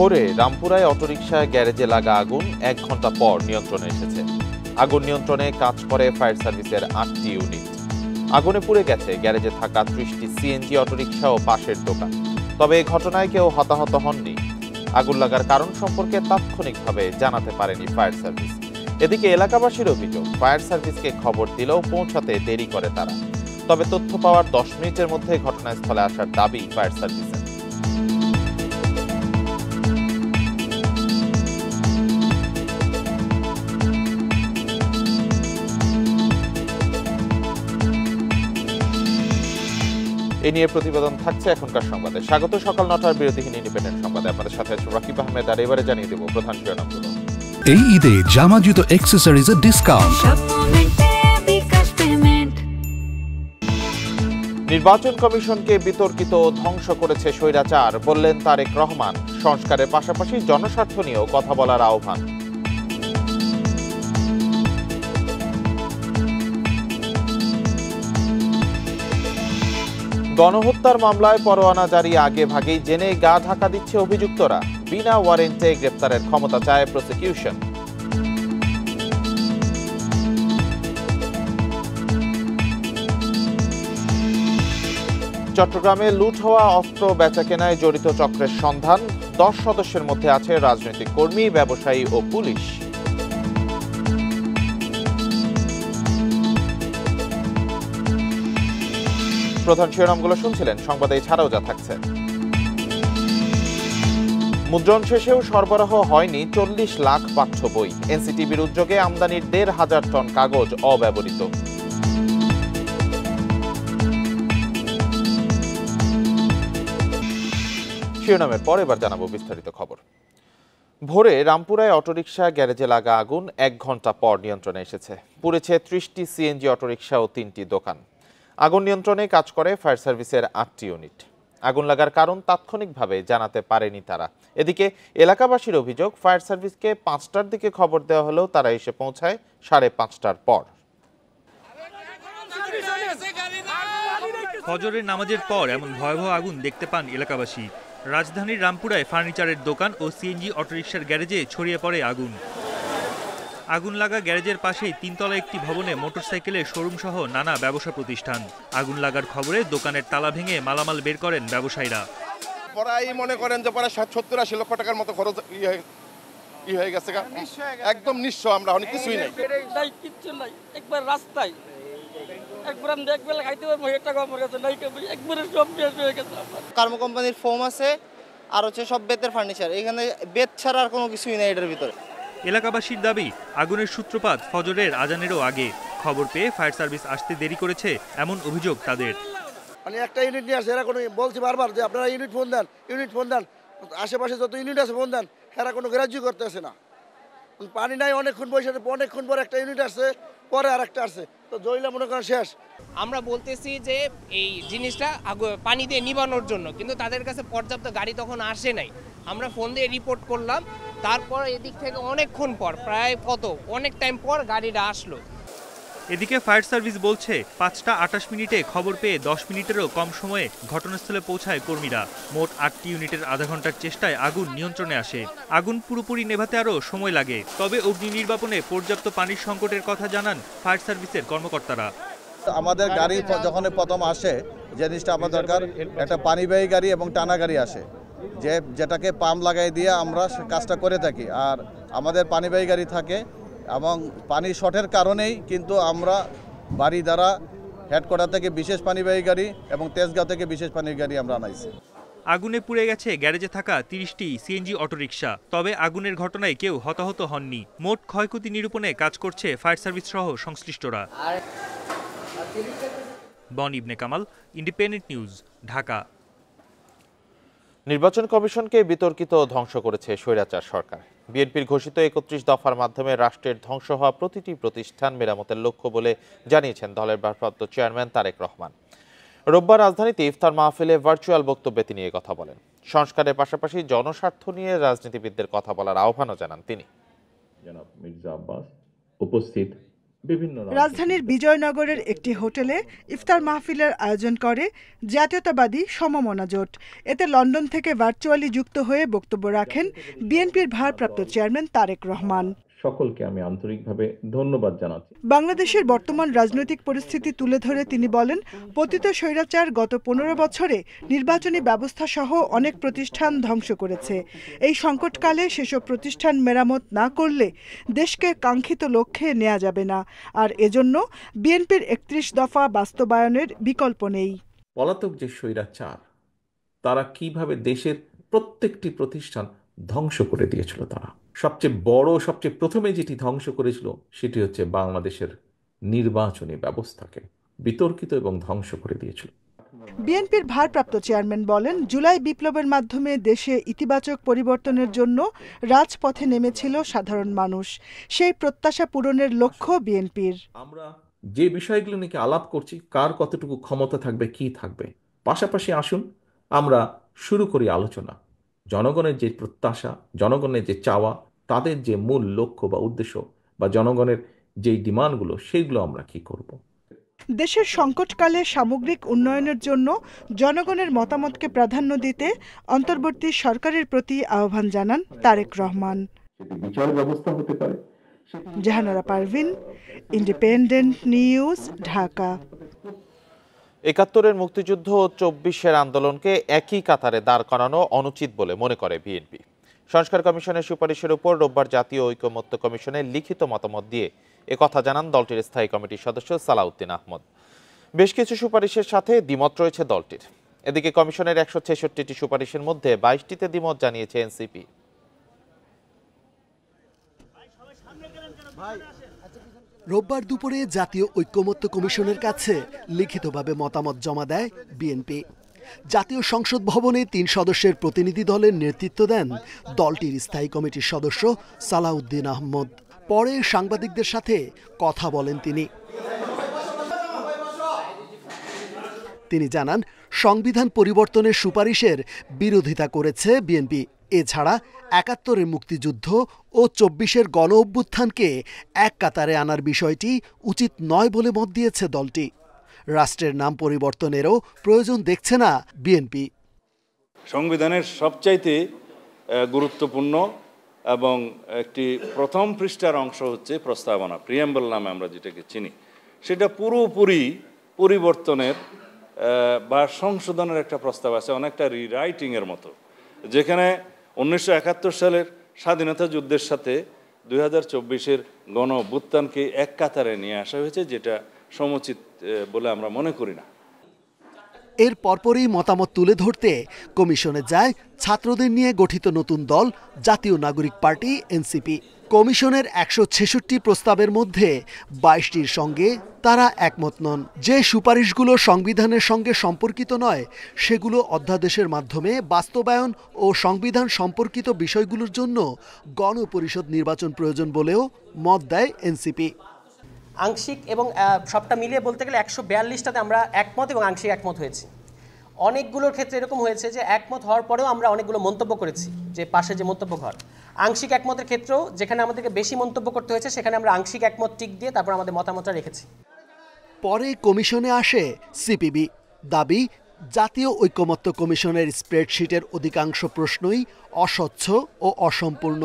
ভোরে রামপুরায় অটোরিকশা গ্যারেজে লাগা আগুন 1 ঘন্টা পর নিয়ন্ত্রণে এসেছে। আগুন নিয়ন্ত্রণে কাজ করে ফায়ার সার্ভিসের 8টি ইউনিট। আগুনে পুড়ে গেছে গ্যারেজে থাকা 30টি সিএনজি অটোরিকশা ও পাশের দোকান। তবে এই ঘটনায় কেউ হতাহত হননি। আগুন লাগার কারণ সম্পর্কে তাৎক্ষণিকভাবে জানাতে পারেনি ফায়ার সার্ভিস। এদিকে এলাকাবাসীর অভিযোগ, ফায়ার সার্ভিসকে খবর দিলেও পৌঁছাতে দেরি করে তারা। তবে তথ্য পাওয়ার 10 মিনিটের মধ্যে ঘটনাস্থলে আসার দাবি ফায়ার সার্ভিসের। এ নিয়ে প্রতিবেদন থাকছে এখনকার সংবাদে। স্বাগত সকাল 9টার বিরতিহীন ইন্ডিপেন্ডেন্ট সংবাদে। আপনাদের সাথে আছে রাকিব আহমেদ। আর এবারে জানিয়ে দেব প্রধান শিরোনামগুলো। এই ঈদে জামা জুতো অ্যাক্সেসরিজের ডিসকাউন্ট। নির্বাচন কমিশনকে বিতর্কিত ধ্বংস করেছে স্বৈরাচার, বললেন তারেক রহমান। সংস্কারের পাশাপাশি জনস্বার্থ নিয়েও কথা বলার আহ্বান। গণহত্যার মামলায় পরোয়ানা জারি আগে ভাগেই জেনে গা ঢাকা দিচ্ছে অভিযুক্তরা। বিনা ওয়ারেন্টে গ্রেপ্তারের ক্ষমতা চায় প্রসিকিউশন। চট্টগ্রামে লুট হওয়া অস্ত্র বেচাকেনায় জড়িত চক্রের সন্ধান। 10 সদস্যের মধ্যে আছে রাজনৈতিক কর্মী, ব্যবসায়ী ও পুলিশ। প্রধান শিরোনামগুলো শুনছিলেন, সংবাদে এছাড়াও যা থাকছে। মুদ্রণ শেষেও সরবরাহ হয়নি 40 লাখ পাঠ্য বই। এনসিটিবির উদ্যোগে আমদানির 1,500 টন কাগজ অব্যবহৃত। শিরোনামের পর এবার জানাবো বিস্তারিত খবর। ভোরে রামপুরায় অটোরিকশা গ্যারেজে লাগা আগুন 1 ঘন্টা পর নিয়ন্ত্রণে এসেছে। পুড়েছে 30টি সিএনজি অটোরিকশা ও 3টি দোকান। আগুন নিয়ন্ত্রণে কাজ করে ফায়ার সার্ভিসের 8টি ইউনিট। আগুন লাগার কারণ তাৎক্ষণিকভাবে জানাতে পারেনি তারা। এদিকে এলাকাবাসীর অভিযোগ, ফায়ার সার্ভিসকে 5টার দিকে খবর দেওয়া হলেও তারা এসে পৌঁছায় 5:30টার পর। ফজরের নামাজের পর এমন ভয়াবহ আগুন দেখতে পান এলাকাবাসী। রাজধানীর রামপুরায় ফার্নিচারের দোকান ও সিএনজি অটোরিকশার গ্যারেজে ছড়িয়ে পড়ে আগুন। আগুন লাগা গ্যারেজের পাশেই 3তলা একটি ভবনে মোটরসাইকেলের শোরুম সহ নানা ব্যবসা প্রতিষ্ঠান। আগুন লাগার খবরে দোকানের তালা ভেঙে মালামাল বের করেন ব্যবসায়ীরা। প্রায় মনে করেন যে প্রায় 70-80 লক্ষ টাকার মতো খরচ হয়ে গেছে। একদম নিঃস্ব আমরা, অনেক কিছুই নাই, কিচ্ছু নাই। একবার রাস্তায় একবার আমি দেখবেন খাইতে পারবো, টাকা আমার কাছে নাই, একবারে সব শেষ হয়ে গেছে। কার্মো কোম্পানির ফোম আছে, আর হচ্ছে সব বেতের ফার্নিচার। এখানে বেত ছাড়া আর কোনো কিছুই নেই এটার ভিতরে। এলাকাবাসীর দাবি, আগুনের সূত্রপাত ফজরের আজানেরও আগে। খবর পেয়ে ফায়ার সার্ভিস আসতে দেরি করেছে এমন অভিযোগ তাদের। মানে একটা ইউনিট নিয়ে আসে, এরা কোনো বলছি বারবার যে আপনারা ইউনিট ফোন দেন, আশেপাশে যত ইউনিট আছে ফোন দেন, এরা কোনো গ্রাহ্য করতে আসে না। পানি নাই, অনেকক্ষণ বসে, অনেকক্ষণ পর একটা ইউনিট আসছে, পরে আর একটা আসছে, তো জয়লা মনে করেন শেষ। আমরা বলতেছি যে এই জিনিসটা পানি দিয়ে নিবানোর জন্য, কিন্তু তাদের কাছে পর্যাপ্ত গাড়ি তখন আসে নাই। আমরা ফোন দিয়ে রিপোর্ট করলাম, তারপর এদিক থেকে অনেকক্ষণ পর, প্রায় অনেক টাইম পর গাড়িটা আসলো। এদিকে ফায়ার সার্ভিস বলছে 5টা 28 মিনিটে খবর পেয়ে 10 মিনিটেরও কম সময়ে ঘটনাস্থলে পৌঁছায় কর্মীরা। মোট 8টি ইউনিটের আধা ঘন্টার চেষ্টায় আগুন নিয়ন্ত্রণে আসে। আগুন পুরোপুরি নেভাতে আরও সময় লাগে। তবে অগ্নি নির্বাপনে পর্যাপ্ত পানির সংকটের কথা জানান ফায়ার সার্ভিসের কর্মকর্তারা। আমাদের গাড়ি যখন প্রথম আসে, যে জিনিসটা আমার দরকার, একটা পানিবাহী গাড়ি এবং টানা গাড়ি আসে, যেটাকে পাম্প লাগাই দিয়ে আমরা কাজটা করে থাকি। আর আমাদের পানিবাহী গাড়ি থাকে, এবং পানি শর্টের কারণেই কিন্তু আমরা বাড়ি দ্বারা হেডকোয়ার্টার থেকে বিশেষ পানিবাহী গাড়ি এবং তেজগাঁও থেকে বিশেষ পানির গাড়ি আমরা আনাইছি। আগুনে পুড়ে গেছে গ্যারেজে থাকা 30টি সিএনজি অটোরিকশা। তবে আগুনের ঘটনায় কেউ হতাহত হননি। মোট ক্ষয়ক্ষতি নিরূপণে কাজ করছে ফায়ার সার্ভিস সহ সংশ্লিষ্টরা। বন ইবনে কামাল, ইন্ডিপেন্ডেন্ট নিউজ, ঢাকা। নির্বাচন কমিশনকে বিতর্কিত ধ্বংস করেছে স্বৈরাচার সরকার। বিএনপির ঘোষিত 31 দফার মাধ্যমে রাষ্ট্রের ধ্বংস হওয়া প্রতিটি প্রতিষ্ঠান মেরামতের লক্ষ্য বলে জানিয়েছেন দলের ভারপ্রাপ্ত চেয়ারম্যান তারেক রহমান। রোববার রাজধানীতে ইফতার মাহফিলে ভার্চুয়াল বক্তব্যে তিনি এই কথা বলেন। সংস্কারের পাশাপাশি জনস্বার্থ নিয়ে রাজনীতিবিদদের কথা বলার আহ্বানও জানান তিনি। জনাব মির্জা আব্বাস উপস্থিত রাজধানীর বিজয়নগরের একটি হোটেলে ইফতার মাহফিলের আয়োজন করে জাতীয়তাবাদী সমমনা জোট। এতে লন্ডন থেকে ভার্চুয়ালি যুক্ত হয়ে বক্তব্য রাখেন বিএনপির ভারপ্রাপ্ত চেয়ারম্যান তারেক রহমান। সকলকে আমি আন্তরিকভাবে ধন্যবাদ জানাচ্ছি। বাংলাদেশের বর্তমান রাজনৈতিক পরিস্থিতি তুলে ধরে তিনি বলেন, পতিত স্বৈরাচার গত 15 বছরে নির্বাচনী ব্যবস্থা সহ অনেক প্রতিষ্ঠান ধ্বংস করেছে। এই সংকটকালে সেসব প্রতিষ্ঠান মেরামত না করলে দেশকে কাঙ্ক্ষিত লক্ষ্যে নেওয়া যাবে না, আর এজন্য বিএনপির 31 দফা বাস্তবায়নের বিকল্প নেই। পলাতক যে স্বৈরাচার, তারা কিভাবে দেশের প্রত্যেকটি প্রতিষ্ঠান ধ্বংস করে দিয়েছিল। তারা সবচেয়ে বড়, সবচেয়ে প্রথমে যেটি ধ্বংস করেছিল সেটি হচ্ছে বাংলাদেশের নির্বাচনী ব্যবস্থাকে বিতর্কিত এবং ধ্বংস করে দিয়েছিল। বিএনপির ভারপ্রাপ্ত চেয়ারম্যান বলেন, জুলাই বিপ্লবের মাধ্যমে দেশে ইতিবাচক পরিবর্তনের জন্য রাজপথে নেমেছিল সাধারণ মানুষ। সেই প্রত্যাশা পূরণের লক্ষ্য বিএনপির। আমরা যে বিষয়গুলো নিয়ে আলাপ করছি, কার কতটুকু ক্ষমতা থাকবে, কি থাকবে, পাশাপাশি আসুন আমরা শুরু করি আলোচনা। জনগণের যে প্রত্যাশা, জনগণের যে চাওয়া, তাদের যে মূল লক্ষ্য বা উদ্দেশ্য বা জনগণের যেই ডিমান্ডগুলো, সেইগুলো আমরা কি করব। দেশের সংকটকালে সামগ্রিক উন্নয়নের জন্য জনগণের মতামতকে প্রাধান্য দিতে অন্তর্বর্তী সরকারের প্রতি আহ্বান জানান তারেক রহমান। বিচার ব্যবস্থা হতে পারে। Jahanara Parvin, Independent News, Dhaka. ৭১-এর মুক্তিযুদ্ধ ও ২৪-এর আন্দোলনকে একই কাতারে দাঁড় করানো অনুচিত বলে মনে করে বিএনপি। সংস্কার কমিশনের সুপারিশের উপর রোববার জাতীয় ঐকমত্য কমিশনের লিখিত মতামত দিয়ে একথা জানান দলটির স্থায়ী কমিটির সদস্য সালাউদ্দিন আহমদ। বেশ কিছু সুপারিশের সাথে দ্বিমত রয়েছে দলটির। এদিকে কমিশনের ১৬৬টি সুপারিশের মধ্যে ২২টিতে দ্বিমত জানিয়েছে এনসিপি। রোববার দুপুরে জাতীয় ঐকমত্য কমিশনের কাছে লিখিতভাবে মতামত জমা দেয় বিএনপি। জাতীয় সংসদ ভবনে ৩ সদস্যের প্রতিনিধি দলের নেতৃত্ব দেন দলটির স্থায়ী কমিটির সদস্য সালাউদ্দিন আহমদ। পরে সাংবাদিকদের সাথে কথা বলেন তিনি জানান, সংবিধান পরিবর্তনের সুপারিশের বিরোধিতা করেছে বিএনপি। এছাড়া ৭১-এর মুক্তিযুদ্ধ ও ২৪-এর গণ অভ্যুত্থানকে এক কাতারে আনার বিষয়টি উচিত নয় বলে মত দিয়েছে দলটি। রাষ্ট্রের নাম পরিবর্তনেরও প্রয়োজন দেখছে না বিএনপি। সংবিধানের সবচাইতে গুরুত্বপূর্ণ এবং একটি প্রথম পৃষ্ঠার অংশ হচ্ছে প্রস্তাবনা, প্রিয়াম্বল নামে আমরা যেটাকে চিনি। সেটা পুরোপুরি পরিবর্তনের বা সংশোধনের একটা প্রস্তাব আছে, অনেকটা রিরাইটিংয়ের মতো, যেখানে ১৯৭১ সালের স্বাধীনতা যুদ্ধের সাথে ২০২৪-এর গণ অভ্যুত্থানকে এক কাতারে নিয়ে আসা হয়েছে, যেটা সমুচিত বলে আমরা মনে করি না। এর পরপরই মতামত তুলে ধরতে কমিশনে যায় ছাত্রদের নিয়ে গঠিত নতুন দল জাতীয় নাগরিক পার্টি এনসিপি। কমিশনের ১৬৬ প্রস্তাবের মধ্যে ২২টির সঙ্গে তারা একমত নন। যে সুপারিশগুলো সংবিধানের সঙ্গে সম্পর্কিত নয়, সেগুলো অধ্যাদেশের মাধ্যমে বাস্তবায়ন ও সংবিধান সম্পর্কিত বিষয়গুলোর জন্য গণপরিষদ নির্বাচন প্রয়োজন বলেও মত দেয় এনসিপি। আংশিক এবং সবটা মিলিয়ে বলতে গেলে ১৪২টাতে আমরা একমত এবং আংশিক একমত হয়েছি। অনেকগুলোর ক্ষেত্রে এরকম হয়েছে যে একমত হওয়ার পরেও আমরা অনেকগুলো মন্তব্য করেছি, যে পাশে যে মন্তব্য ঘর। আংশিক একমতের ক্ষেত্রেও যেখানে আমাদেরকে বেশি মন্তব্য করতে হয়েছে, সেখানে আমরা আংশিক একমত টিক দিয়ে তারপর আমাদের মতামতটা রেখেছি। পরে কমিশনে আসে সিপিবি। দাবি, জাতীয় ঐকমত্য কমিশনের স্প্রেডশিটের অধিকাংশ প্রশ্নই অস্বচ্ছ ও অসম্পূর্ণ।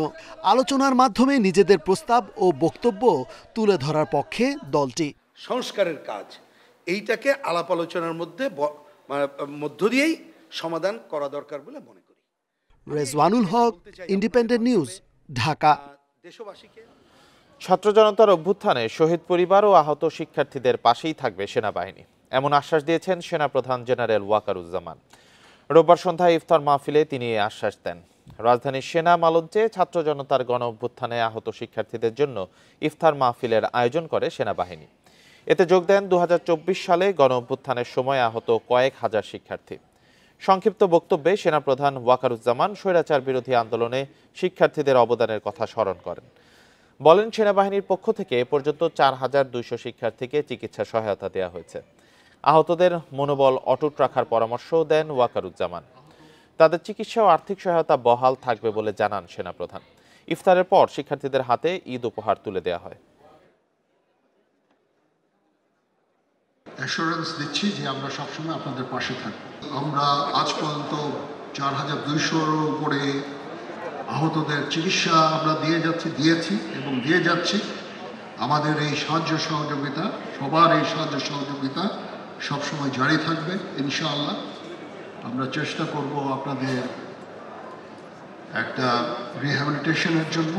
আলোচনার মাধ্যমে নিজেদের প্রস্তাব ও বক্তব্য তুলে ধরার পক্ষে দলটি। সংস্কারের কাজ এইটাকে আলাপ আলোচনার মধ্য দিয়েই সমাধান করা দরকার বলে মনে করি। রেজওয়ানুল হক, ইন্ডিপেন্ডেন্ট নিউজ, ঢাকা। ছাত্র জনতার অভ্যুত্থানে শহীদ পরিবার ও আহত শিক্ষার্থীদের পাশেই থাকবে সেনাবাহিনী, এমন আশ্বাস দিয়েছেন সেনাপ্রধান জেনারেল ওয়াকারুজ্জামান। রোববার সন্ধ্যায় ইফতার মাহফিলে তিনি এই আশ্বাস দেন। রাজধানীর সেনা মালঞ্চে ছাত্র জনতার গণ অভ্যুত্থানে আহত শিক্ষার্থীদের জন্য ইফতার মাহফিলের আয়োজন করে সেনাবাহিনী। এতে যোগ দেন ২০২৪ সালে গণ অভ্যুত্থানের সময় আহত কয়েক হাজার শিক্ষার্থী। সংক্ষিপ্ত বক্তব্যে সেনাপ্রধান ওয়াকারুজ্জামান স্বৈরাচার বিরোধী আন্দোলনে শিক্ষার্থীদের অবদানের কথা স্মরণ করেন। বলেন, সেনাবাহিনীর পক্ষ থেকে এ পর্যন্ত ৪,২০০ শিক্ষার্থীকে চিকিৎসা সহায়তা দেওয়া হয়েছে। আহতদের মনোবল অটুট রাখার পরামর্শও দেন ওয়াকারুজ্জামান। তাদের চিকিৎসা ও আর্থিক সহায়তা বহাল থাকবে বলে জানান সেনাপ্রধান। ইফতারের পর শিক্ষার্থীদের হাতে ঈদ উপহার তুলে দেওয়া হয়। অ্যাসুরেন্স দিচ্ছি যে আমরা সবসময় আপনাদের পাশে থাকব। আমরা আজ পর্যন্ত 4200-এর উপরে আহতদের চিকিৎসা আমরা দিয়েছি এবং দিয়ে যাচ্ছি। আমাদের এই সাহায্য সহযোগিতা, সবার এই সাহায্য সহযোগিতা সবসময় জারি থাকবে ইনশাআল্লাহ। আমরা চেষ্টা করব আপনাদের একটা রিহ্যাবিলিটেশনের জন্য।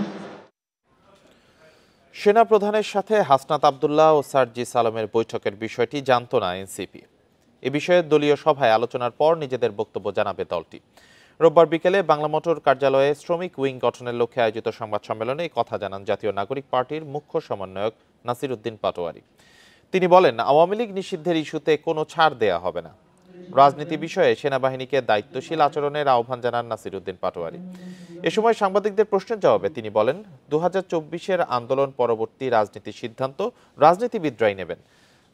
সেনা প্রধানের সাথে হাসনাত আব্দুল্লাহ ও সার্জিস আলমের বৈঠকের বিষয়টি জানত না এনসিপি। এ বিষয়ে দলীয় সভায় আলোচনার পর নিজেদের বক্তব্য জানাবে দলটি। রোববার বিকেলে বাংলা মোটর কার্যালয়ে শ্রমিক উইং গঠনের লক্ষ্যে আয়োজিত সংবাদ সম্মেলনে এই কথা জানান জাতীয় নাগরিক পার্টির মুখ্য সমন্বয়ক নাসির উদ্দিন পাটোয়ারি। তিনি বলেন, আওয়ামী লীগ নিষিদ্ধের ইস্যুতে কোনো ছাড় দেয়া হবে না। রাজনীতি বিষয়ে সেনাবাহিনীকে দায়িত্বশীল আচরণের আহ্বান জানান নাসির উদ্দিন পাটোয়ারি। এ সময় সাংবাদিকদের প্রশ্নের জবাবে তিনি বলেন, 2024-এর আন্দোলন পরবর্তী রাজনীতির সিদ্ধান্ত রাজনীতিবিদরাই নেবেন।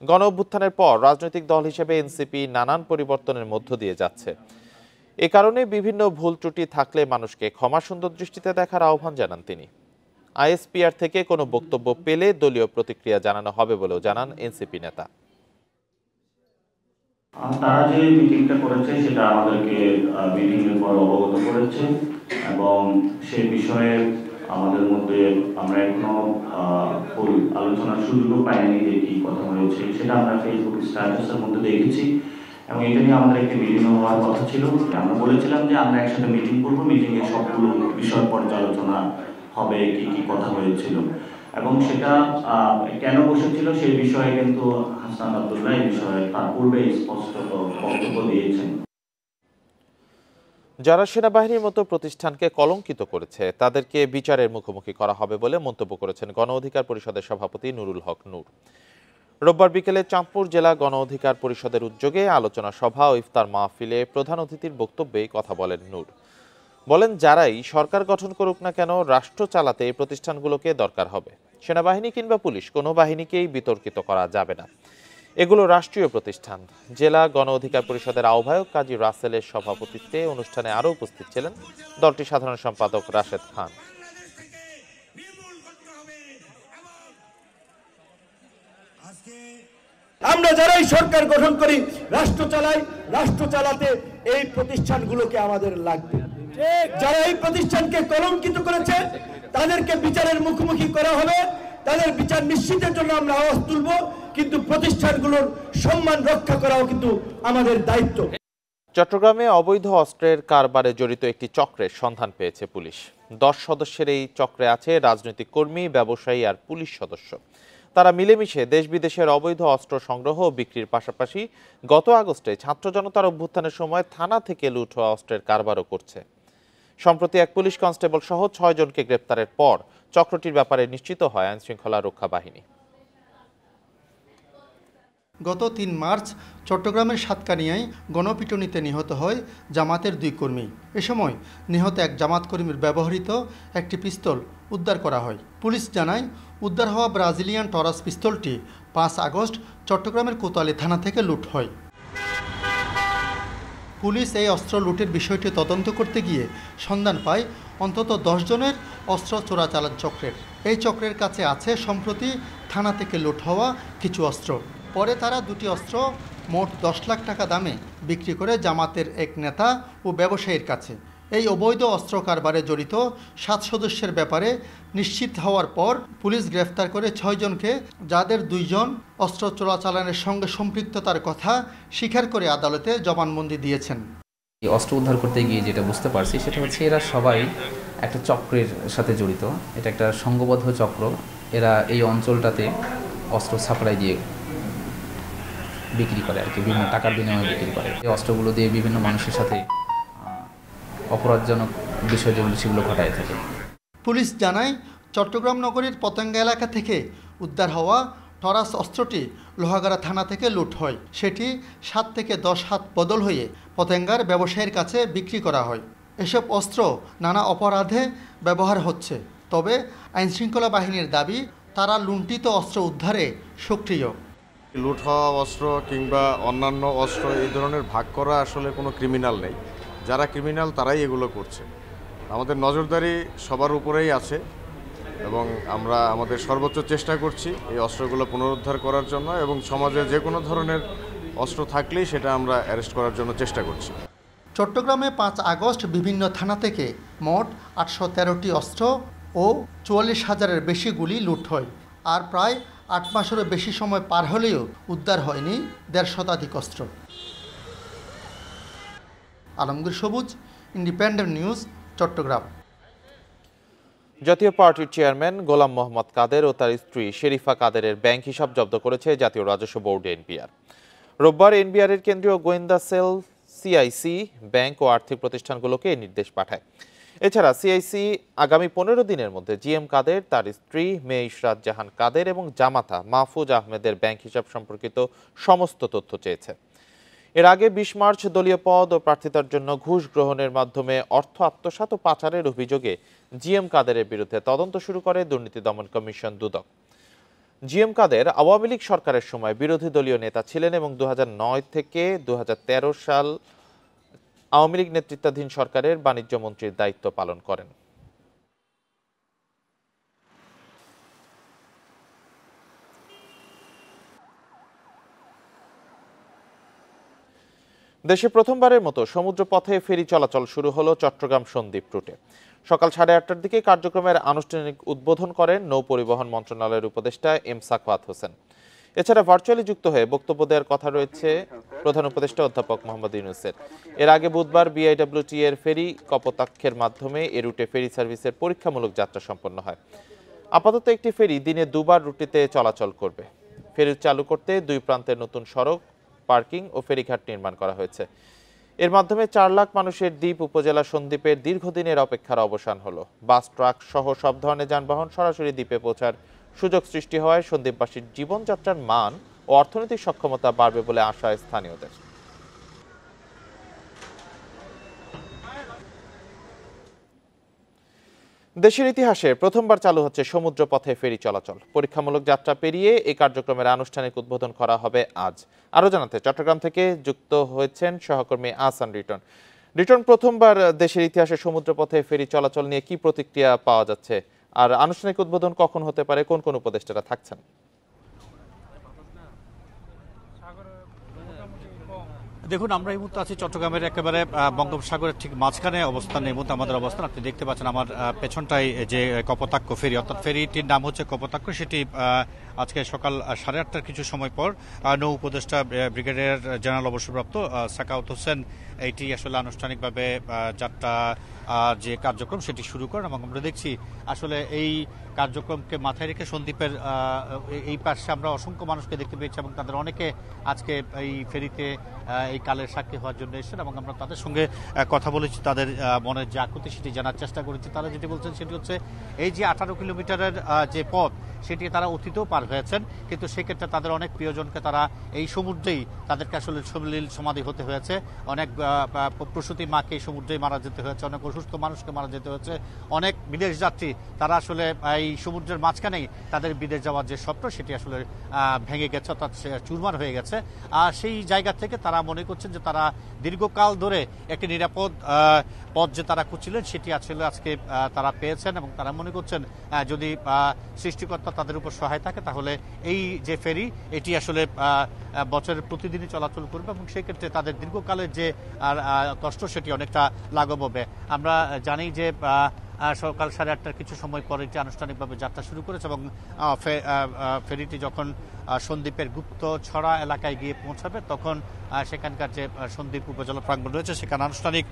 গণ অভ্যুত্থানের পর রাজনৈতিক দল হিসেবে এনসিপি নানান পরিবর্তনের মধ্য দিয়ে যাচ্ছে। এ কারণে বিভিন্ন ভুল ত্রুটি থাকলে মানুষকে ক্ষমা সুন্দর দৃষ্টিতে দেখার আহ্বান জানান তিনি। আইএসপিআর থেকে কোনো বক্তব্য পেলে দলীয় প্রতিক্রিয়া জানানো হবে বলেও জানান এনসিপি নেতা। তারা যে মিটিংটা করেছে সেটা আমাদেরকে মিটিংয়ের পর অবগত করেছে এবং সে বিষয়ে আমাদের মধ্যে আমরা এখনো আলোচনার সুযোগও পাইনি যে কি কথা হয়েছে। সেটা আমরা ফেসবুক স্ট্যাটাসের মধ্যে দেখেছি এবং এটা নিয়ে আমাদের একটি মিটিং হওয়ার কথা ছিল। আমরা বলেছিলাম যে আমরা একসাথে মিটিং করবো, মিটিংয়ে সবগুলো বিষয় পর্যালোচনা হবে, কি কি কথা হয়েছিল এবং সেটা কেন বসেছিল সেই বিষয়ে কিন্তু হাসনাত আব্দুল্লাহ এই বিষয়ে তার পূর্বে স্পষ্ট বক্তব্য দিয়েছেন। যারা সেনাবাহিনীর মতো প্রতিষ্ঠানকে কলঙ্কিত করেছে তাদেরকে বিচারের মুখোমুখি করা হবে বলে মন্তব্য করেছেন গণ অধিকার পরিষদের সভাপতি নুরুল হক নূর। রোববার বিকেলে চাঁদপুর জেলা গণ অধিকার পরিষদের উদ্যোগে আলোচনা সভা ও ইফতার মাহফিলে প্রধান অতিথির বক্তব্যে কথা বলেন নূর। বলেন, যারাই সরকার গঠন করুক না কেন, রাষ্ট্র চালাতে এই প্রতিষ্ঠানগুলোকে দরকার হবে। সেনাবাহিনী কিংবা পুলিশ কোনো বাহিনীকেই বিতর্কিত করা যাবে না। এগুলো রাষ্ট্রীয় প্রতিষ্ঠান। জেলা গণ অধিকার পরিষদের আহ্বায়ক কাজী রাসেলের সভাপতিত্বে অনুষ্ঠানে আরও উপস্থিত ছিলেন দলটির সাধারণ সম্পাদক রাশেদ খান। আমরা যারাই সরকার গঠন করি, রাষ্ট্র চালাই, রাষ্ট্র চালাতে এই প্রতিষ্ঠানগুলোকে আমাদের লাগবে। যারা এই প্রতিষ্ঠানকে কলঙ্কিত করেছে তাদেরকে বিচারের মুখোমুখি করা হবে, তাদের বিচার নিশ্চিতের জন্য আমরা আওয়াজ তুলব, কিন্তু প্রতিষ্ঠানগুলোর সম্মান রক্ষা করাও কিন্তু আমাদের দায়িত্ব। চট্টগ্রামে অবৈধ অস্ত্রের কারবারে জড়িত একটি চক্রের সন্ধান পেয়েছে পুলিশ। 10 সদস্যের এই চক্রে আছে রাজনৈতিক কর্মী, ব্যবসায়ী আর পুলিশ সদস্য। তারা মিলেমিশে দেশ বিদেশের অবৈধ অস্ত্র সংগ্রহ ও বিক্রির পাশাপাশি গত আগস্টে ছাত্র জনতার অভ্যুত্থানের সময় থানা থেকে লুট হওয়া অস্ত্রের কারবারও করছে। সম্প্রতি এক পুলিশ কনস্টেবল সহ 6 জনকে গ্রেপ্তারের পর চক্রটির ব্যাপারে নিশ্চিত হয় আইনশৃঙ্খলা রক্ষা বাহিনী। গত 3 মার্চ চট্টগ্রামের সাতকানিয়ায় গণপিটুনিতে নিহত হয় জামাতের 2 কর্মী। এ সময় নিহত এক জামাত কর্মীর ব্যবহৃত একটি পিস্তল উদ্ধার করা হয়। পুলিশ জানায়, উদ্ধার হওয়া ব্রাজিলিয়ান টরাস পিস্তলটি 5 আগস্ট চট্টগ্রামের কোতোয়ালি থানা থেকে লুট হয়। পুলিশ এই অস্ত্র লুটের বিষয়টি তদন্ত করতে গিয়ে সন্ধান পায় অন্তত 10 জনের অস্ত্র চোরাচালান চক্রের। এই চক্রের কাছে আছে সম্প্রতি থানা থেকে লুট হওয়া কিছু অস্ত্র। পরে তারা 2টি অস্ত্র মোট 10 লাখ টাকা দামে বিক্রি করে জামাতের এক নেতা ও ব্যবসায়ীর কাছে। এই অবৈধ অস্ত্র কারবারে জড়িত 7 সদস্যের ব্যাপারে নিশ্চিত হওয়ার পর পুলিশ গ্রেফতার করে 6 জনকে, যাদের 2 জন অস্ত্র চোরাচালানের সঙ্গে সম্পৃক্ততার কথা স্বীকার করে আদালতে জবানবন্দি দিয়েছেন। এই অস্ত্র উদ্ধার করতে গিয়ে যেটা বুঝতে পারছি সেটা হচ্ছে এরা সবাই একটা চক্রের সাথে জড়িত। এটা একটা সংঘবদ্ধ চক্র। এরা এই অঞ্চলটাতে অস্ত্র সাপ্লাই দিয়ে বিক্রি করে আর কি, বিভিন্ন টাকার বিনিময়ে বিক্রি করে। এই অস্ত্রগুলো দিয়ে বিভিন্ন মানুষের সাথে অপরাধজনক বিষয় যেগুলো সেগুলো ঘটায় থাকে। পুলিশ জানায়, চট্টগ্রাম নগরীর পতেঙ্গা এলাকা থেকে উদ্ধার হওয়া টরাস অস্ত্রটি লোহাগাড়া থানা থেকে লুট হয়। সেটি 7 থেকে 10 হাত বদল হয়ে পতেঙ্গার ব্যবসায়ীর কাছে বিক্রি করা হয়। এসব অস্ত্র নানা অপরাধে ব্যবহার হচ্ছে। তবে আইনশৃঙ্খলা বাহিনীর দাবি, তারা লুণ্ঠিত অস্ত্র উদ্ধারে সক্রিয়। লুট হওয়া অস্ত্র কিংবা অন্যান্য অস্ত্র এই ধরনের ভাগ করা আসলে কোনো ক্রিমিনাল নেই। যারা ক্রিমিনাল তারাই এগুলো করছে। আমাদের নজরদারি সবার উপরেই আছে এবং আমরা আমাদের সর্বোচ্চ চেষ্টা করছি এই অস্ত্রগুলো পুনরুদ্ধার করার জন্য এবং সমাজে যে কোনো ধরনের অস্ত্র থাকলেই সেটা আমরা অ্যারেস্ট করার জন্য চেষ্টা করছি। চট্টগ্রামে 5 আগস্ট বিভিন্ন থানা থেকে মোট 813টি অস্ত্র ও 44,000-এর বেশি গুলি লুট হয়। আর প্রায় 8 মাসেরও বেশি সময় পার হলেও উদ্ধার হয়নি 1.5 শতাধিক অস্ত্র। আলমগীর সবুজ, ইন্ডিপেন্ডেন্ট নিউজ, চট্টগ্রাম। জাতীয় পার্টির চেয়ারম্যান গোলাম মোহাম্মদ কাদের ও তার স্ত্রী শেরিফা কাদেরের ব্যাংক হিসাব জব্দ করেছে জাতীয় রাজস্ব বোর্ড এনবিআর। রোববার এনবিআরের কেন্দ্রীয় গোয়েন্দা সেল সিআইসি ব্যাংক ও আর্থিক প্রতিষ্ঠানগুলোকে এই নির্দেশ পাঠায়। এছাড়া সিআইসি আগামী 15 দিনের মধ্যে জিএম কাদের, তার স্ত্রী মেয়ে ইশরাত জাহান কাদের এবং জামাতা মাহফুজ আহমেদের ব্যাংক হিসাব সম্পর্কিত সমস্ত তথ্য চেয়েছে। এর আগে 20 মার্চ দলীয় পদ ও প্রার্থিতার জন্য ঘুষ গ্রহণের মাধ্যমে অর্থ আত্মসাৎ ও পাচারের অভিযোগে জিএম কাদেরের বিরুদ্ধে তদন্ত শুরু করে দুর্নীতি দমন কমিশন দুদক। জিএম কাদের আওয়ামী লীগ সরকারের সময় বিরোধী দলীয় নেতা ছিলেন এবং 2009 থেকে 2013 সাল আওয়ামী লীগ নেতৃত্বাধীন সরকারের বাণিজ্য মন্ত্রীর দায়িত্ব পালন করেন। দেশে প্রথমবারের মতো সমুদ্রপথে ফেরি চলাচল শুরু হলো চট্টগ্রাম সন্দ্বীপ রুটে। সকাল 8:30টার দিকে কার্যক্রমের আনুষ্ঠানিক উদ্বোধন করেন নৌ পরিবহন মন্ত্রণালয়ের উপদেষ্টা এম সাখাওয়াত হোসেন। এছাড়া ভার্চুয়ালি যুক্ত হয়ে বক্তব্য দেওয়ার কথা রয়েছে প্রধান উপদেষ্টা অধ্যাপক মোহাম্মদ ইউনূসের। এর আগে বুধবার বিআইডব্লিউটি এর ফেরি কপোতাক্ষের মাধ্যমে এ রুটে ফেরি সার্ভিসের পরীক্ষামূলক যাত্রা সম্পন্ন হয়। আপাতত একটি ফেরি দিনে 2 বার রুটটিতে চলাচল করবে। ফেরি চালু করতে 2 প্রান্তের নতুন সড়ক, পার্কিং ও ফেরিঘাট নির্মাণ করা হয়েছে। এর মাধ্যমে 4 লাখ মানুষের দ্বীপ উপজেলা সন্দ্বীপের দীর্ঘদিনের অপেক্ষার অবসান হলো। বাস, ট্রাক সহ সব ধরনের যানবাহন সরাসরি দ্বীপে পৌঁছার সুযোগ সৃষ্টি হওয়ায় সন্দ্বীপবাসীর জীবনযাত্রার মান ও অর্থনৈতিক সক্ষমতা বাড়বে বলে আশা স্থানীয়দের। দেশের ইতিহাসে প্রথমবার চালু হচ্ছে সমুদ্রপথে ফেরি চলাচল। পরীক্ষামূলক যাত্রা পেরিয়ে এই কার্যক্রমের আনুষ্ঠানিক উদ্বোধন করা হবে আজ। আরো জানাতে চট্টগ্রাম থেকে যুক্ত হয়েছেন সহকর্মী আহসান রিটন। রিটন, প্রথমবার দেশের ইতিহাসে সমুদ্রপথে ফেরি চলাচল নিয়ে কি প্রতিক্রিয়া পাওয়া যাচ্ছে, আর আনুষ্ঠানিক উদ্বোধন কখন হতে পারে, কোন কোন উপদেষ্টারা থাকছেন? দেখুন, আমরা এই মুহূর্তে আছি চট্টগ্রামের একেবারে বঙ্গোপসাগরের ঠিক মাঝখানে অবস্থান। এই মুহূর্তে আমাদের অবস্থান আপনি দেখতে পাচ্ছেন আমার পেছনটাই যে কপোতাক্ষ ফেরি, অর্থাৎ ফেরিটির নাম হচ্ছে কপোতাক্ষ। সেটি আজকে সকাল 8:30টার কিছু সময় পর নৌ উপদেষ্টা ব্রিগেডিয়ার জেনারেল অবসরপ্রাপ্ত সাখাওয়াত হোসেন এইটি আসলে আনুষ্ঠানিকভাবে যাত্রা যে কার্যক্রম সেটি শুরু করেন। এবং আমরা দেখছি আসলে এই কার্যক্রমকে মাথায় রেখে সন্দ্বীপের এই পাশে আমরা অসংখ্য মানুষকে দেখতে পেয়েছি এবং তাদের অনেকে আজকে এই ফেরিতে এই কালের সাক্ষী হওয়ার জন্য এসেছেন এবং আমরা তাদের সঙ্গে কথা বলেছি, তাদের মনের যে আকুতি সেটি জানার চেষ্টা করেছি। তারা যেটি বলছেন সেটি হচ্ছে এই যে 18 কিলোমিটারের যে পথ সেটি তারা অতীতেও পার হয়েছেন, কিন্তু সেক্ষেত্রে তাদের অনেক প্রিয়জনকে তারা এই সমুদ্রেই তাদেরকে আসলে সলিল সমাধি হতে হয়েছে। অনেক প্রসূতি মাকে এই সমুদ্রেই মারা যেতে হয়েছে, অনেক অসুস্থ মানুষকে মারা যেতে হয়েছে, অনেক বিদেশ যাত্রী তারা আসলে এই সমুদ্রের মাঝখানেই তাদের বিদেশ যাওয়ার যে স্বপ্ন সেটি আসলে ভেঙে গেছে, অর্থাৎ চুরমার হয়ে গেছে। আর সেই জায়গা থেকে তারা মনে করছেন যে তারা দীর্ঘকাল ধরে একটি নিরাপদ পথ যে তারা খুঁজছিলেন সেটি আসলে আজকে তারা পেয়েছেন এবং তারা মনে করছেন যদি সৃষ্টিকর্তা তাদের উপর সহায় থাকে তাহলে এই যে ফেরি এটি আসলে বছরের প্রতিদিনই চলাচল করবে এবং সেক্ষেত্রে তাদের দীর্ঘকালের যে কষ্ট সেটি অনেকটা লাঘব হবে। আমরা জানি যে সকাল 8:30টার কিছু সময় পরে এটি আনুষ্ঠানিকভাবে যাত্রা শুরু করেছে এবং ফেরিটি যখন সন্দ্বীপের গুপ্তছড়া এলাকায় গিয়ে পৌঁছাবে তখন সেখানকার যে সন্দ্বীপ উপজেলা প্রাঙ্গণ রয়েছে সেখানে আনুষ্ঠানিক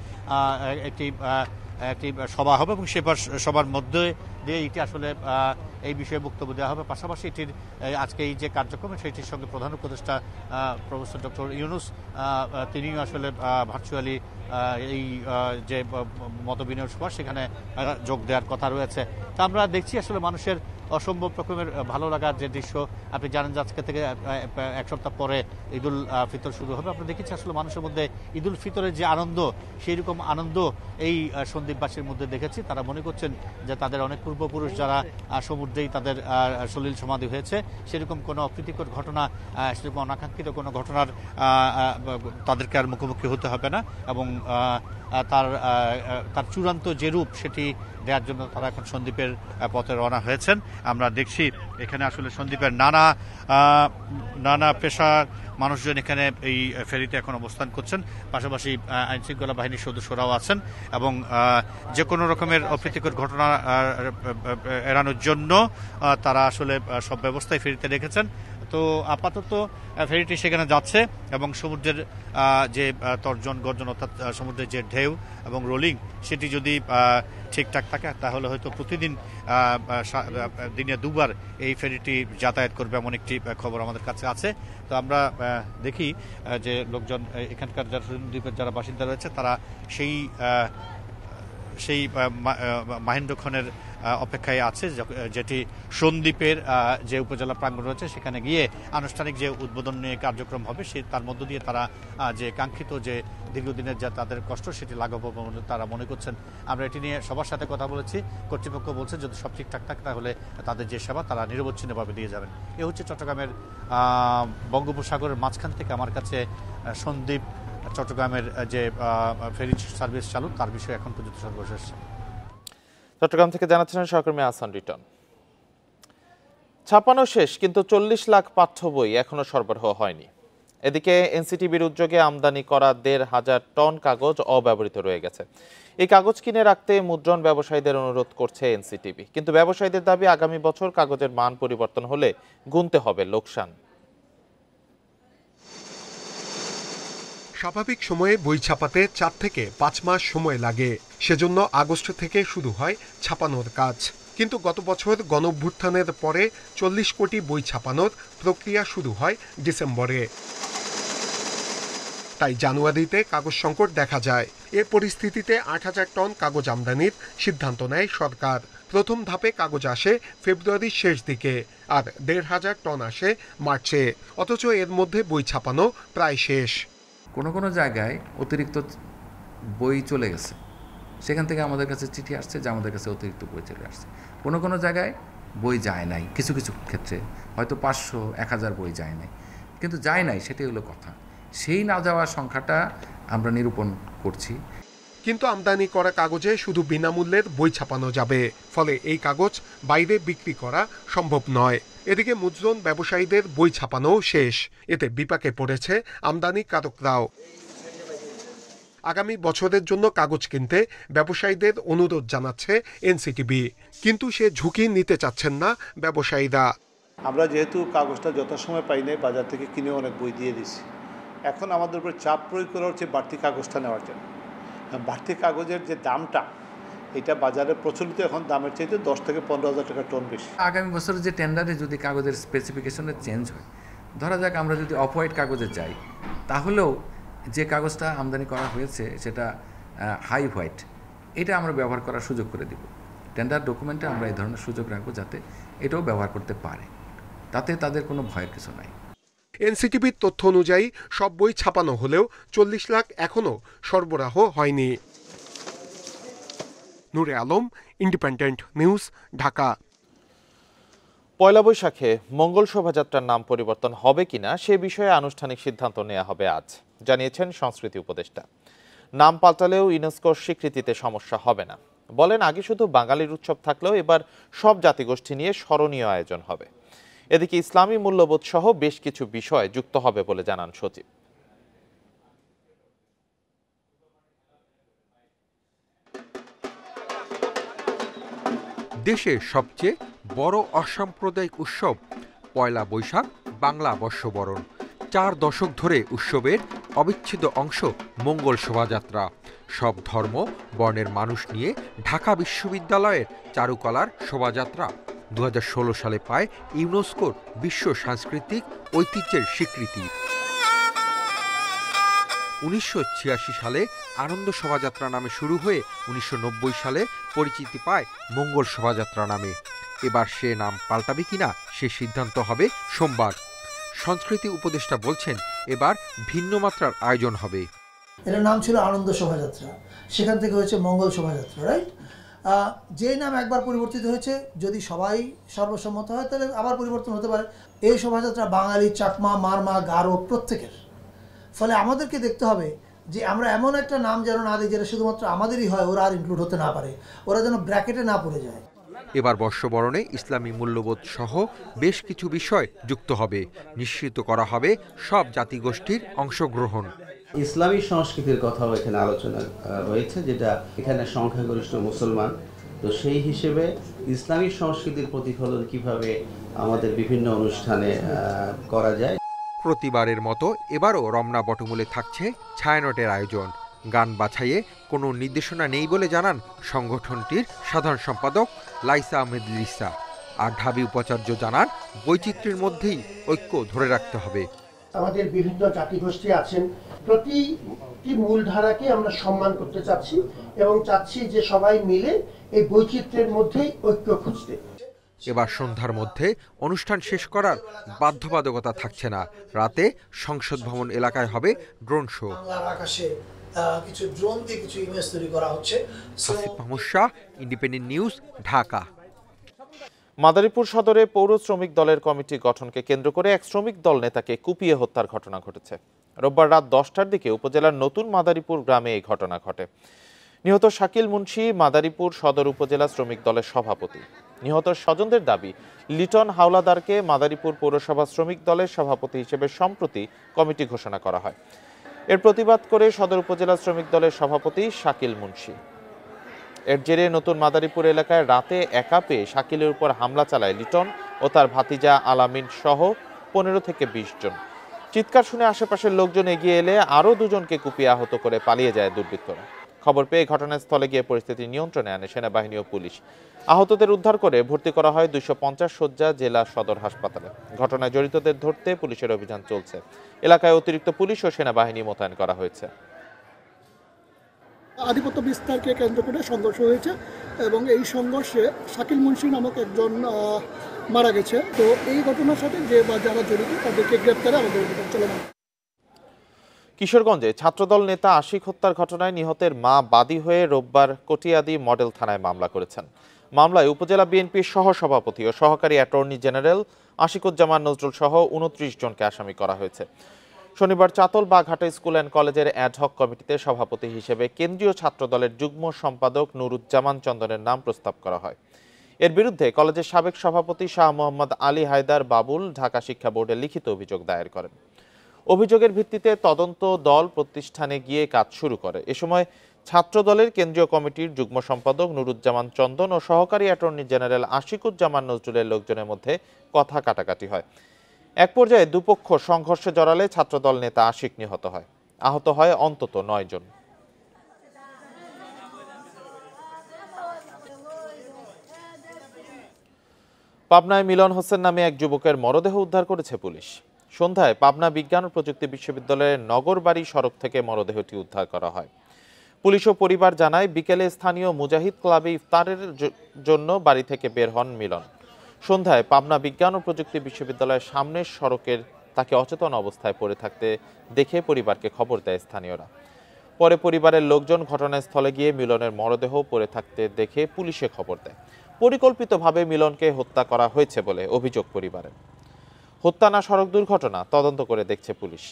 একটি সভা হবে এবং সে সবার মধ্যে দিয়ে এটি আসলে এই বিষয়ে বক্তব্য দেওয়া হবে। পাশাপাশি এটির আজকে এই যে কার্যক্রম সেটির সঙ্গে প্রধান উপদেষ্টা প্রফেসর ডক্টর ইউনূস তিনিও আসলে ভার্চুয়ালি এই যে মতবিনিময় সভা সেখানে যোগ দেওয়ার কথা রয়েছে। তা আমরা দেখছি আসলে মানুষের অসম্ভব রকমের ভালো লাগার যে দৃশ্য। আপনি জানেন যে আজকে থেকে 1 সপ্তাহ পরে ঈদুল ফিতর শুরু হবে। আমরা দেখেছি আসলে মানুষের মধ্যে ঈদুল ফিতরের যে আনন্দ সেই রকম আনন্দ এই সন্দ্বীপবাসীর মধ্যে দেখেছি। তারা মনে করছেন যে তাদের অনেক পূর্বপুরুষ যারা সমুদ্রেই তাদের সলিল সমাধি হয়েছে সেরকম কোনো অপ্রীতিকর ঘটনা, সেরকম অনাকাঙ্ক্ষিত কোনো ঘটনার তাদেরকে আর মুখোমুখি হতে হবে না এবং তার চূড়ান্ত যে রূপ সেটি দেওয়ার জন্য তারা এখন সন্দ্বীপের পথে রওনা হয়েছেন। আমরা দেখছি এখানে আসলে সন্দ্বীপের নানা পেশার মানুষজন এখানে এই ফেরিতে এখন অবস্থান করছেন, পাশাপাশি আইনশৃঙ্খলা বাহিনীর সদস্যরাও আছেন এবং যে কোনো রকমের অপ্রীতিকর ঘটনা এড়ানোর জন্য তারা আসলে সব ব্যবস্থাই ফেরিতে রেখেছেন। তো আপাতত ফেরিটি সেখানে যাচ্ছে এবং সমুদ্রের যে তর্জন গর্জন অর্থাৎ সমুদ্রের যে ঢেউ এবং রোলিং সেটি যদি ঠিকঠাক থাকে তাহলে হয়তো প্রতিদিন দিনে দুবার এই ফেরিটি যাতায়াত করবে এমন একটি খবর আমাদের কাছে আছে। তো আমরা দেখি যে লোকজন এখানকার যারা দ্বীপের যারা বাসিন্দা রয়েছে তারা সেই মাহেন্দ্রক্ষণের অপেক্ষায় আছে, যেটি সন্দ্বীপের যে উপজেলা প্রাঙ্গণ রয়েছে সেখানে গিয়ে আনুষ্ঠানিক যে উদ্বোধন নিয়ে কার্যক্রম হবে তার মধ্য দিয়ে তারা যে কাঙ্ক্ষিত যে দীর্ঘদিনের যা তাদের কষ্ট সেটি লাঘব হবে বলে তারা মনে করছেন। আমরা এটি নিয়ে সবার সাথে কথা বলেছি, কর্তৃপক্ষ বলছে যদি সব ঠিকঠাক থাকে তাহলে তাদের যে সেবা তারা নিরবচ্ছিন্নভাবে দিয়ে যাবেন। এ হচ্ছে চট্টগ্রামের বঙ্গোপসাগরের মাঝখান থেকে আমার কাছে সন্দ্বীপ চট্টগ্রামের যে ফেরি সার্ভিস চালু তার বিষয়ে এখন পর্যন্ত সর্বশেষ। চট্টগ্রাম থেকে জানাচ্ছেন সহকর্মী আহসান রিটন। ছাপানো শেষ, কিন্তু 40 লাখ পাঠ্য বই এখনো সরবরাহ হয়নি। এদিকে এনসিটিবির উদ্যোগে আমদানি করা 1,500 টন কাগজ অব্যবহৃত রয়ে গেছে। এই কাগজ কিনে রাখতে মুদ্রণ ব্যবসায়ীদের অনুরোধ করছে এনসিটিবি, কিন্তু ব্যবসায়ীদের দাবি আগামী বছর কাগজের মান পরিবর্তন হলে গুনতে হবে লোকসান। স্বাভাবিক সময়ে বই ছাপাতে 4 থেকে 5 মাস সময় লাগে, সেজন্য আগস্ট থেকে শুরু হয় ছাপানোর কাজ। কিন্তু গত বছর গণঅভ্যুত্থানের পরে 40 কোটি বই ছাপানোর প্রক্রিয়া শুরু হয় ডিসেম্বরে। তাই জানুয়ারিতে কাগজ সংকট দেখা যায়। এ পরিস্থিতিতে 8000 টন কাগজ আমদানির সিদ্ধান্ত নেয় সরকার। প্রথম ধাপে কাগজ আসে ফেব্রুয়ারির শেষ দিকে, আর 1500 টন আসে মার্চে। অথচ এর মধ্যে বই ছাপানো প্রায় শেষ। কোনো জায়গায় অতিরিক্ত বই চলে গেছে, সেখান থেকে আমাদের কাছে চিঠি আসছে যে আমাদের কাছে অতিরিক্ত বই চলে আসছে। কোনো জায়গায় বই যায় নাই, কিছু ক্ষেত্রে হয়তো 500-1000 বই যায় নাই, কিন্তু যায় নাই সেটাই হলো কথা। সেই না যাওয়ার সংখ্যাটা আমরা নিরূপণ করছি। কিন্তু আমদানি করা কাগজে শুধু বিনামূল্যের বই ছাপানো যাবে, ফলে এই কাগজ বাইরে বিক্রি করা সম্ভব নয়। এদিকে মুদ্রণ ব্যবসায়ীদের বই ছাপানো শেষ, এতে বিপাকে পড়েছে আমদানিকারকরাও। আগামী বছরের জন্য কাগজ কিনতে ব্যবসায়ীদের অনুরোধ জানাচ্ছে এনসিটিবি, কিন্তু সে ঝুঁকি নিতে চাচ্ছেন না ব্যবসায়ীরা। আমরা যেহেতু কাগজটা যথাসময় পাই নাই, বাজার থেকে কিনে অনেক বই দিয়ে দিছি। এখন আমাদের উপর চাপ প্রয়োগ করা হচ্ছে বাড়তি কাগজটা নেওয়ার জন্য। বাড়তি কাগজের যে দামটা, এটা বাজারে প্রচলিত এখন দামের চাইতে 10 থেকে 15,000 টাকা টন বেশি। আগামী বছরের যে টেন্ডারে যদি কাগজের স্পেসিফিকেশনের চেঞ্জ হয়, ধরা যাক আমরা যদি অফ হোয়াইট কাগজে যাই, তাহলেও যে কাগজটা আমদানি করা হয়েছে সেটা হাই হোয়াইট, এটা আমরা ব্যবহার করার সুযোগ করে দিব। টেন্ডার ডকুমেন্টে আমরা এই ধরনের সুযোগ রাখবো যাতে এটাও ব্যবহার করতে পারে, তাতে তাদের কোনো ভয়ের কিছু নাই। এনসিটিবির তথ্য অনুযায়ী সব বই ছাপানো হলেও 40 লাখ এখনো সরবরাহ হয়নি। নূরে আলম, ইন্ডিপেন্ডেন্ট নিউজ, ঢাকা। পয়লা বৈশাখে মঙ্গল শোভাযাত্রার নাম পরিবর্তন হবে কিনা সে বিষয়ে আনুষ্ঠানিক সিদ্ধান্ত নেওয়া হবে আজ, জানিয়েছেন সংস্কৃতি উপদেষ্টা। নাম পাল্টালেও ইউনেস্কোর স্বীকৃতিতে সমস্যা হবে না। বলেন, আগে শুধু বাঙালির উৎসব থাকলেও এবার সব জাতিগোষ্ঠী নিয়ে স্মরণীয় আয়োজন হবে। এদিকে ইসলামী মূল্যবোধ সহ বেশ কিছু বিষয় যুক্ত হবে বলে জানান সচিব। দেশের সবচেয়ে বড় অসাম্প্রদায়িক উৎসব পয়লা বৈশাখ বাংলা বর্ষবরণ। 4 দশক ধরে উৎসবের অবিচ্ছেদ্য অংশ মঙ্গল শোভাযাত্রা। সব ধর্ম বর্ণের মানুষ নিয়ে ঢাকা বিশ্ববিদ্যালয়ের চারুকলার শোভাযাত্রা 2016 সালে পায় ইউনেস্কোর বিশ্ব সাংস্কৃতিক ঐতিহ্যের স্বীকৃতি। 1986 সালে আনন্দ শোভাযাত্রা নামে শুরু হয়ে 1990 সালে পরিচিতি পায় মঙ্গল শোভাযাত্রা নামে। এবার সে নাম পাল্টাবে কিনা সে সিদ্ধান্ত হবে সোমবার। সংস্কৃতি উপদেষ্টা বলছেন, এবার ভিন্ন মাত্রার আয়োজন হবে। এর নাম ছিল আনন্দ শোভাযাত্রা, সেখান থেকে হয়েছে মঙ্গল শোভাযাত্রা, রাইট? যে নাম একবার পরিবর্তিত হয়েছে, যদি সবাই সর্বসম্মত হয় তাহলে আবার পরিবর্তন হতে পারে। এই শোভাযাত্রা বাঙালি, চাকমা, মারমা, গারো প্রত্যেকের। ফলে আমাদেরকে দেখতে হবে যে আমরা এমন একটা নাম যেন না দিই যেটা শুধুমাত্র আমাদেরই হয়, ওরা আর ইনক্লুড হতে না পারে, ওরা যেন ব্র্যাকেটে না পড়ে যায়। এবার বর্ষবরণে ইসলামী মূল্যবোধ সহ বেশ কিছু বিষয় যুক্ত হবে। নিশ্চিত করা হবে সব জাতিগোষ্ঠীর অংশগ্রহণ। ইসলামী সংস্কৃতির কথাও এখানে আলোচনা হয়েছে, যেটা এখানে সংখ্যাগরিষ্ঠ মুসলমান। তো সেই হিসেবে ইসলামী সংস্কৃতির প্রতিফলন কিভাবে আমাদের বিভিন্ন অনুষ্ঠানে করা যায়। প্রতিবারের মতো এবারও রমনা বটমূলে থাকছে ছায়ানটের আয়োজন। গান বাছাইয়ে কোনো নির্দেশনা নেই বলে জানান সংগঠনটির সাধারণ সম্পাদক লাইসা আহমেদ লিসা। আর ঢাবি উপাচার্য জানান বৈচিত্র্যের মধ্যেই ঐক্য ধরে রাখতে হবে। আমাদের বিভিন্ন জাতিগোষ্ঠী আছেন, প্রতিটি মূলধারাকে আমরা সম্মান করতে চাচ্ছি এবং চাচ্ছি যে সবাই মিলে এই বৈচিত্র্যের মধ্যেই ঐক্য খুঁজতে। এবার সন্ধ্যার মধ্যে অনুষ্ঠান শেষ করার বাধ্যবাধকতা থাকছে না। রাতে সংসদ ভবন এলাকায় হবে ড্রোন শো। আকাশে কিছু ড্রোন দিয়ে কিছু ইমেজ তৈরি করা হচ্ছে। Asif Mahmud Shah, Independent News, Dhaka. মাদারীপুর সদরে পৌর শ্রমিক দলের কমিটি গঠনকে কেন্দ্র করে এক শ্রমিক দল নেতাকে কুপিয়ে হত্যার ঘটনা ঘটেছে। রোববার রাত 10টার দিকে উপজেলার নতুন মাদারীপুর গ্রামে এই ঘটনা ঘটে। নিহত শাকিল মুন্সি মাদারীপুর সদর উপজেলা শ্রমিক দলের সভাপতি। নিহত স্বজনদের দাবি, লিটন হাওলাদারকে মাদারীপুর পৌরসভা শ্রমিক দলের সভাপতি হিসেবে সম্প্রতি কমিটি ঘোষণা করা হয়। এর প্রতিবাদ করে সদর উপজেলা শ্রমিক দলের সভাপতি শাকিল মুন্সি। এর জেরে নতুন মাদারীপুর এলাকায় রাতে একা পেয়ে শাকিলের উপর হামলা চালায় লিটন ও তার ভাতিজা আলামিন সহ 15 থেকে 20 জন। চিৎকার শুনে আশেপাশের লোকজন এগিয়ে এলে আরও দুজনকে কুপিয়ে আহত করে পালিয়ে যায় দুর্বৃত্তরা। খবর পেয়ে ঘটনাস্থলে গিয়ে পরিস্থিতি নিয়ন্ত্রণে আনে সেনাবাহিনী ও পুলিশ। আহতদের উদ্ধার করে ভর্তি করা হয় 250 শয্যা জেলা সদর হাসপাতালে। ঘটনায় জড়িতদের ধরতে পুলিশের অভিযান চলছে। এলাকায় অতিরিক্ত পুলিশ ও সেনাবাহিনী মোতায়েন করা হয়েছে। আধিপত্য বিস্তারকে কেন্দ্র করে সংঘর্ষ হয়েছে এবং এই সংঘর্ষে শাকিল মুন্সি নামক একজন মারা গেছে। তো এই ঘটনার সাথে যারা জড়িত তাদেরকে গ্রেপ্তারে আমাদের অভিযান চলমান। কিশোরগঞ্জে ছাত্রদল নেতা আশিক হত্যার ঘটনায় নিহতের মা বাদী হয়ে রোববার কটিয়াদি মডেল থানায় মামলা করেছেন। মামলায় উপজেলা বিএনপির সহসভাপতি ও সহকারী অ্যাটর্নি জেনারেল আশিকুজ্জামান নজরুল সহ 29 জনকে আসামি করা হয়েছে। শনিবার চাতল বাঘাটা স্কুল অ্যান্ড কলেজের অ্যাডহক কমিটিতে সভাপতি হিসেবে কেন্দ্রীয় ছাত্রদলের যুগ্ম সম্পাদক নুরুজ্জামান চন্দনের নাম প্রস্তাব করা হয়। এর বিরুদ্ধে কলেজের সাবেক সভাপতি শাহ মোহাম্মদ আলী হায়দার বাবুল ঢাকা শিক্ষা বোর্ডে লিখিত অভিযোগ দায়ের করেন। অভিযোগের ভিত্তিতে তদন্ত দল প্রতিষ্ঠানে গিয়ে কাজ শুরু করে। এ সময় ছাত্রদলের কেন্দ্রীয় কমিটির যুগ্ম সম্পাদক নুরুজ্জামান চন্দন ও সহকারী অ্যাটর্নি জেনারেল আশিকুজ্জামান নজরুলের লোকজনের মধ্যে কথা কাটাকাটি হয়। এক পর্যায়ে দুপক্ষ সংঘর্ষে জড়ালে ছাত্রদল নেতা আশিক নিহত হয়। আহত হয় অন্তত 9 জন। পাবনায় মিলন হোসেন নামে এক যুবকের মরদেহ উদ্ধার করেছে পুলিশ। সন্ধ্যায় পাবনা বিজ্ঞান ও প্রযুক্তি বিশ্ববিদ্যালয়ের নগরবাড়ি সড়ক থেকে মরদেহটি উদ্ধার করা হয়। পুলিশ ও পরিবার জানায়, বিকেলে স্থানীয় মুজাহিদ ক্লাবে ইফতারের জন্য বাড়ি থেকে বের হন মিলন। সন্ধ্যায় পাবনা বিজ্ঞান ও প্রযুক্তি বিশ্ববিদ্যালয়ের সামনের সড়কের তাকে অচেতন অবস্থায় পড়ে থাকতে দেখে পরিবারকে খবর দেয় স্থানীয়রা। পরে পরিবারের লোকজন ঘটনাস্থলে গিয়ে মিলনের মরদেহ পড়ে থাকতে দেখে পুলিশে খবর দেয়। পরিকল্পিতভাবে মিলনকে হত্যা করা হয়েছে বলে অভিযোগ পরিবারের। হত্যা না সড়ক দুর্ঘটনা তদন্ত করে দেখছে পুলিশ।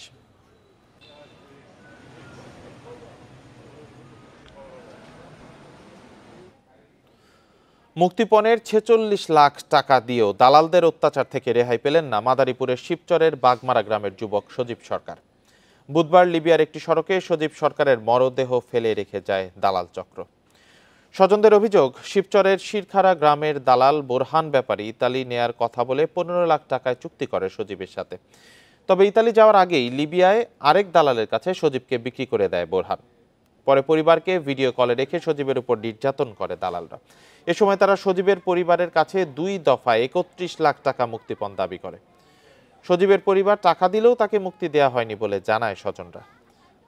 মুক্তিপণের 46 লাখ টাকা দিয়েও দালালদের অত্যাচার থেকে রেহাই পেলেন না মাদারীপুরের শিবচরের বাগমারা গ্রামের যুবক সজীব সরকার। বুধবার লিবিয়ার একটি সড়কে সজীব সরকারের মরদেহ ফেলে রেখে যায় দালাল চক্র। স্বজনদের অভিযোগ, শিবচরের শিরখারা গ্রামের দালাল বোরহান ব্যাপারী ইতালি নেয়ার কথা বলে 15 লাখ টাকায় চুক্তি করে সজীবের সাথে। তবে ইতালি যাওয়ার আগেই লিবিয়ায় আরেক দালালের কাছে সজীবকে বিক্রি করে দেয় বোরহান। পরে পরিবারকে ভিডিও কলে রেখে সজীবের উপর নির্যাতন করে দালালরা। এ সময় তারা সজীবের পরিবারের কাছে 2 দফায় 31 লাখ টাকা মুক্তিপণ দাবি করে। সজীবের পরিবার টাকা দিলেও তাকে মুক্তি দেওয়া হয়নি বলে জানায় স্বজনরা।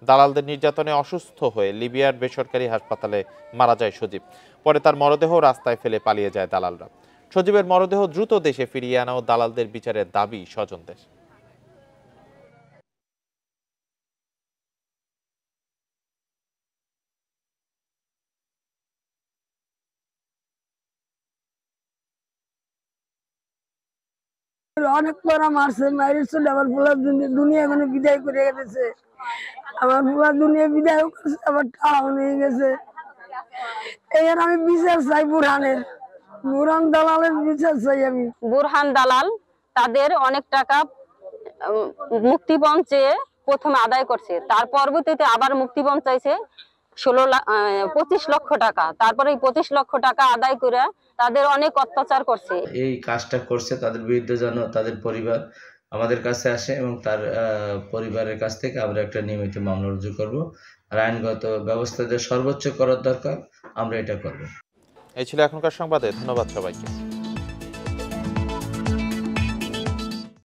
দালালদের নির্যাতনে অসুস্থ হয়ে লিবিয়ার বেসরকারি হাসপাতালে মারা যায় সজীব। পরে তার মরদেহ রাস্তায় ফেলে পালিয়ে যায় দালালরা। সজীবের মরদেহ দ্রুত দেশে ফিরিয়ে আনা ও দালালদের বিচারের দাবি স্বজনদের। অনেক পড়া মারছে, মারিস ডাবল ফুলার দুনিয়া এখানে বিদায় করে গেছে। আমার বাবা দুনিয়া বিদায় করছে, আবার টাকাও নিয়ে গেছে। এর আমি বিচার চাই বুরহান দালালের বিচার চাই আমি। বুরহান দালাল তাদের অনেক টাকা মুক্তিপণ চেয়ে প্রথমে আদায় করছে, তার পরবর্তীতে আবার মুক্তিপণ চাইছে 25 লক্ষ টাকা। তারপরে এই 25 লক্ষ টাকা আদায় করে তাদের অনেক অত্যাচার করছে। এই কাজটা করছে তাদের বিরুদ্ধে যেন তাদের পরিবার আমাদের কাছে আসে এবং তার পরিবারের কাছ থেকে আমরা একটা নিয়মিত মামলা রুজু করব। আর আইনগত ব্যবস্থা যে সর্বোচ্চ করার দরকার আমরা এটা করব। এই ছিল এখনকার সংবাদে। ধন্যবাদ সবাইকে।